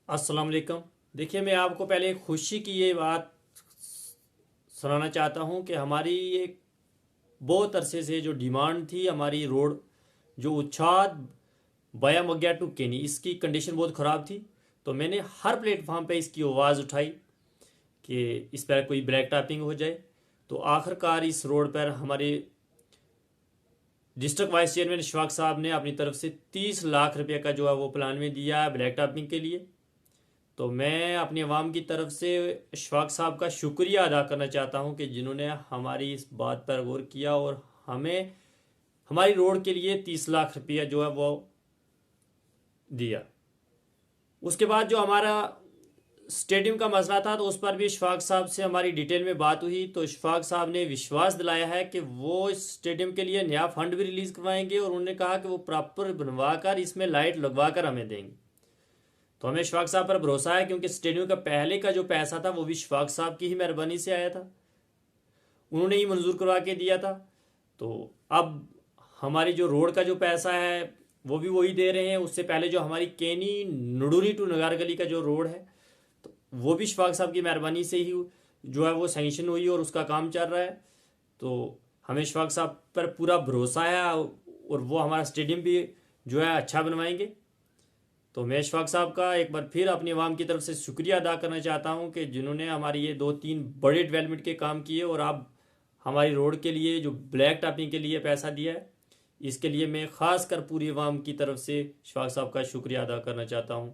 अस्सलाम वालेकुम। देखिए, मैं आपको पहले खुशी की ये बात सुनाना चाहता हूँ कि हमारी एक बहुत अरसे से जो डिमांड थी, हमारी रोड जो उच्छाद बया मग्या टू केनी, इसकी कंडीशन बहुत ख़राब थी। तो मैंने हर प्लेटफॉर्म पे इसकी आवाज़ उठाई कि इस पर कोई ब्लैक टॉपिंग हो जाए। तो आखिरकार इस रोड पर हमारे डिस्ट्रिक्ट वाइस चेयरमैन इशफाक साहब ने अपनी तरफ से 30 लाख रुपये का जो है वो प्लान में दिया है ब्लैक टॉपिंग के लिए। तो मैं अपनी आवाम की तरफ से इशफाक साहब का शुक्रिया अदा करना चाहता हूं कि जिन्होंने हमारी इस बात पर गौर किया और हमें हमारी रोड के लिए 30 लाख रुपया जो है वो दिया। उसके बाद जो हमारा स्टेडियम का मसला था, तो उस पर भी इशफाक साहब से हमारी डिटेल में बात हुई। तो इशफाक साहब ने विश्वास दिलाया है कि वो इस स्टेडियम के लिए नया फंड भी रिलीज़ करवाएंगे और उन्होंने कहा कि वो प्रॉपर बनवा कर इसमें लाइट लगवा कर हमें देंगे। तो हमें इशफाक साहब पर भरोसा है, क्योंकि स्टेडियम का पहले का जो पैसा था वो भी इशफाक साहब की ही मेहरबानी से आया था, उन्होंने ही मंजूर करवा के दिया था। तो अब हमारी जो रोड का जो पैसा है वो भी वही दे रहे हैं। उससे पहले जो हमारी केनी नडूरी टू नगार गली का जो रोड है, तो वो भी इशफाक साहब की मेहरबानी से ही जो है वो सैंक्शन हुई और उसका काम चल रहा है। तो हमें इशफाक साहब पर पूरा भरोसा है और वो हमारा स्टेडियम भी जो है अच्छा बनवाएंगे। तो मैं इशफाक साहब का एक बार फिर अपनी आवाम की तरफ से शुक्रिया अदा करना चाहता हूं कि जिन्होंने हमारी ये 2-3 बड़े डेवलपमेंट के काम किए और अब हमारी रोड के लिए जो ब्लैक टॉपिंग के लिए पैसा दिया है, इसके लिए मैं ख़ास कर पूरी आवाम की तरफ से इशफाक साहब का शुक्रिया अदा करना चाहता हूं।